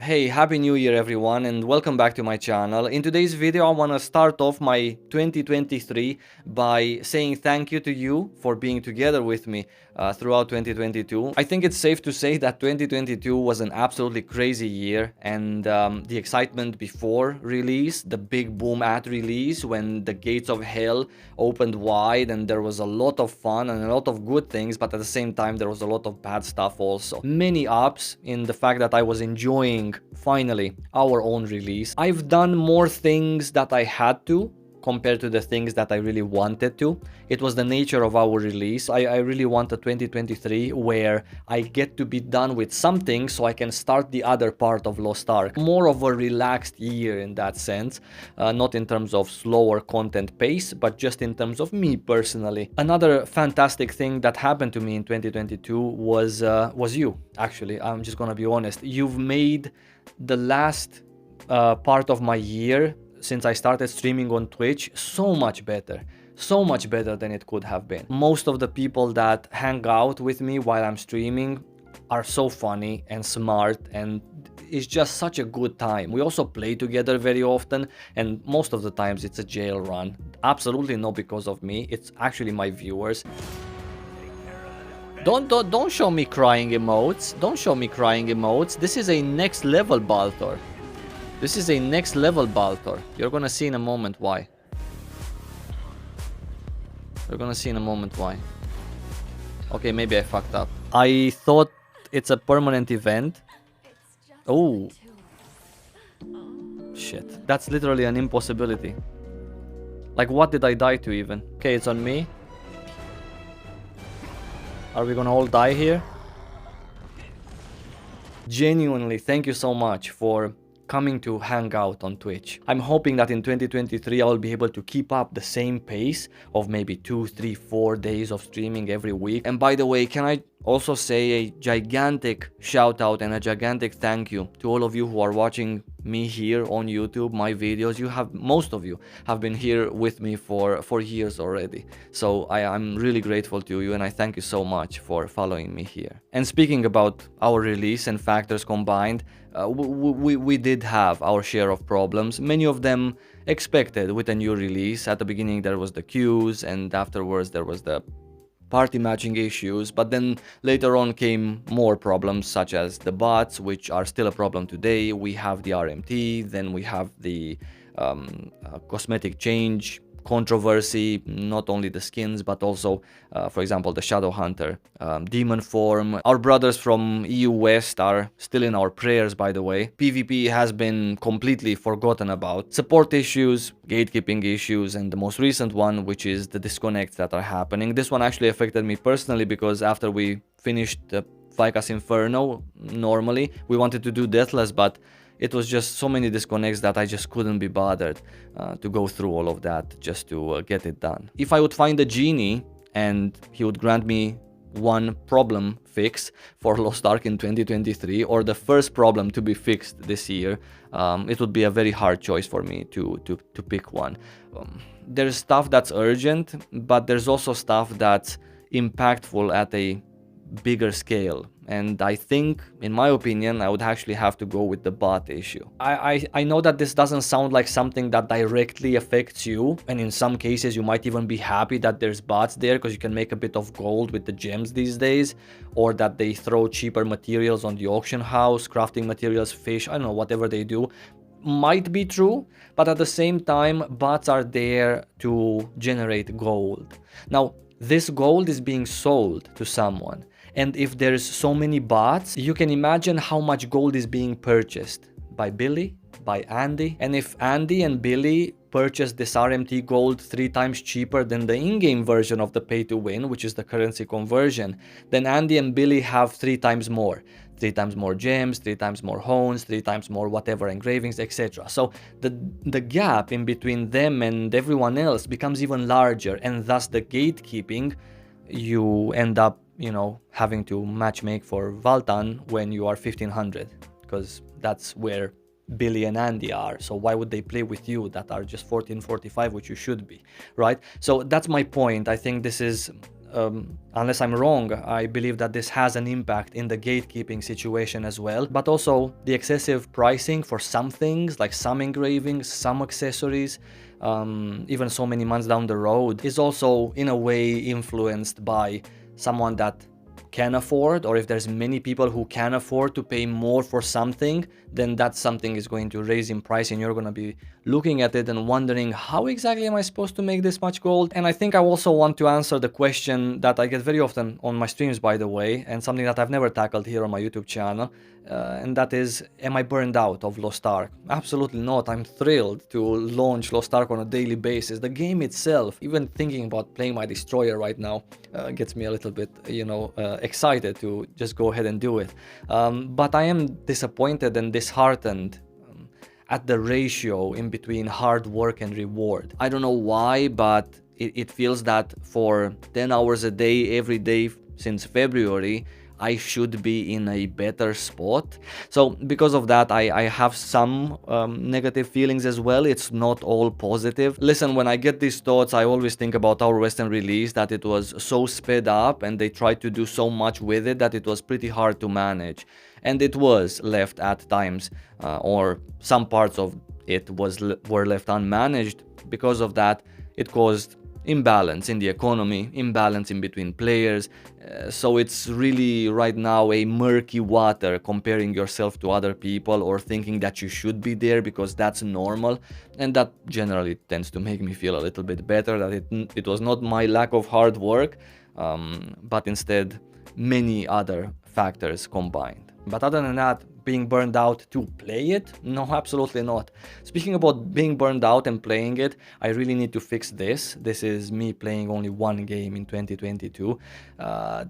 Hey, Happy New Year everyone and welcome back to my channel. In today's video I want to start off my 2023 by saying thank you to you for being together with me throughout 2022. I think it's safe to say that 2022 was an absolutely crazy year, and the excitement before release, the big boom at release when the gates of hell opened wide and there was a lot of fun and a lot of good things, but at the same time there was a lot of bad stuff also. Many ups in the fact that I was enjoying finally our own release. I've done more things that I had to compared to the things that I really wanted to. It was the nature of our release. I really want a 2023 where I get to be done with something so I can start the other part of Lost Ark. More of a relaxed year in that sense, not in terms of slower content pace, but just in terms of me personally. Another fantastic thing that happened to me in 2022 was you, actually. I'm just gonna be honest. You've made the last part of my year since I started streaming on Twitch so much better than it could have been. Most of the people that hang out with me while I'm streaming are so funny and smart, and it's just such a good time. We also play together very often, and most of the times it's a jail run. Absolutely not because of me, it's actually my viewers. Don't show me crying emotes. Don't show me crying emotes. This is a next level Baltor. This is a next level Baltor. You're gonna see in a moment why. You're gonna see in a moment why. Okay, maybe I fucked up. I thought it's a permanent event. Oh. Shit. That's literally an impossibility. Like, what did I die to even? Okay, it's on me. Are we gonna all die here? Genuinely, thank you so much for coming to hang out on Twitch. I'm hoping that in 2023 I will be able to keep up the same pace of maybe 2, 3, 4 days of streaming every week. And by the way, can I also say a gigantic shout out and a gigantic thank you to all of you who are watching me here on YouTube, my videos. Most of you have been here with me for years already. So I'm really grateful to you, and I thank you so much for following me here. And speaking about our release and factors combined, we did have our share of problems, many of them expected with a new release. At the beginning there was the queues, and afterwards there was the party matching issues, but then later on came more problems such as the bots, which are still a problem today. We have the RMT, then we have the cosmetic change controversy, not only the skins but also for example the Shadow Hunter demon form. Our brothers from EU West are still in our prayers, by the way. PvP has been completely forgotten about. Support issues, gatekeeping issues, and the most recent one, which is the disconnects that are happening. This one actually affected me personally because after we finished the Vicas Inferno, normally we wanted to do Deathless, but it was just so many disconnects that I just couldn't be bothered to go through all of that just to get it done. If I would find a genie and he would grant me one problem fix for Lost Ark in 2023, or the first problem to be fixed this year, it would be a very hard choice for me to pick one. There's stuff that's urgent, but there's also stuff that's impactful at a bigger scale, and I think, in my opinion, I would actually have to go with the bot issue. I know that this doesn't sound like something that directly affects you, and in some cases you might even be happy that there's bots there because you can make a bit of gold with the gems these days, or that they throw cheaper materials on the auction house, crafting materials, fish, I don't know, whatever they do. Might be true, but at the same time bots are there to generate gold. Now this gold is being sold to someone, and if there's so many bots, you can imagine how much gold is being purchased by Billy, by Andy. And if Andy and Billy purchase this RMT gold 3 times cheaper than the in-game version of the pay to win, which is the currency conversion, then Andy and Billy have 3 times more. 3 times more gems, 3 times more hones, 3 times more whatever engravings, etc. So the gap in between them and everyone else becomes even larger, and thus the gatekeeping, you end up, you know, having to matchmake for Valtan when you are 1500, because that's where Billy and Andy are. So why would they play with you that are just 1445, which you should be, right? So that's my point. I think this is unless I'm wrong, I believe that this has an impact in the gatekeeping situation as well. But also the excessive pricing for some things, like some engravings, some accessories, even so many months down the road, is also in a way influenced by someone that can afford, or if there's many people who can afford to pay more for something, then that something is going to raise in price, and you're going to be looking at it and wondering, how exactly am I supposed to make this much gold? And I think I also want to answer the question that I get very often on my streams, by the way, and something that I've never tackled here on my YouTube channel, and that is, am I burned out of Lost Ark? Absolutely not. I'm thrilled to launch Lost Ark on a daily basis. The game itself, even thinking about playing my destroyer right now, gets me a little bit, excited to just go ahead and do it. But I am disappointed and disheartened at the ratio in between hard work and reward. I don't know why, but it feels that for 10 hours a day, every day since February, I should be in a better spot. So because of that, I have some negative feelings as well. It's not all positive. Listen, when I get these thoughts, I always think about our Western release, that it was so sped up and they tried to do so much with it that it was pretty hard to manage. And it was left at times, or some parts of it were left unmanaged. Because of that, it caused imbalance in the economy, imbalance in between players. So it's really right now a murky water comparing yourself to other people or thinking that you should be there because that's normal. And that generally tends to make me feel a little bit better, that it was not my lack of hard work, but instead many other factors combined. But other than that, being burned out to play it? No, absolutely not. Speaking about being burned out and playing it, I really need to fix this. This is me playing only one game in 2022.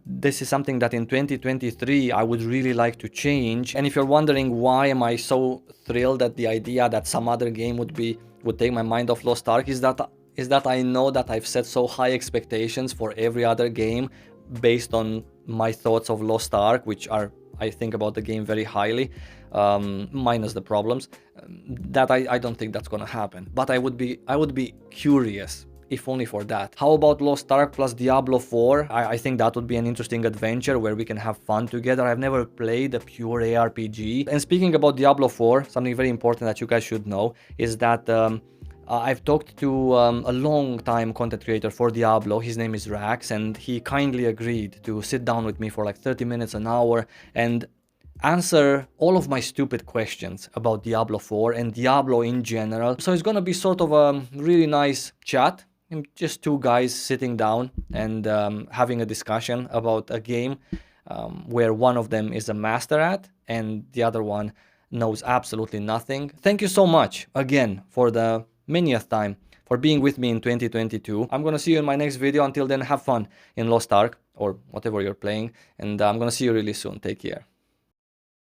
This is something that in 2023 I would really like to change. And if you're wondering why am I so thrilled at the idea that some other game would take my mind off Lost Ark, is that I know that I've set so high expectations for every other game based on my thoughts of Lost Ark, which are, I think about the game very highly, minus the problems, that I don't think that's gonna happen. But I would be curious, if only for that. How about Lost Ark plus Diablo 4? I think that would be an interesting adventure where we can have fun together. I've never played a pure ARPG. And speaking about Diablo 4, something very important that you guys should know is that I've talked to a long-time content creator for Diablo. His name is Rax, and he kindly agreed to sit down with me for like 30 minutes, an hour, and answer all of my stupid questions about Diablo 4 and Diablo in general. So it's gonna be sort of a really nice chat, just two guys sitting down and having a discussion about a game where one of them is a master at and the other one knows absolutely nothing. Thank you so much again for the manyth time for being with me in 2022. I'm gonna see you in my next video. Until then, have fun in Lost Ark or whatever you're playing, and I'm gonna see you really soon. Take care.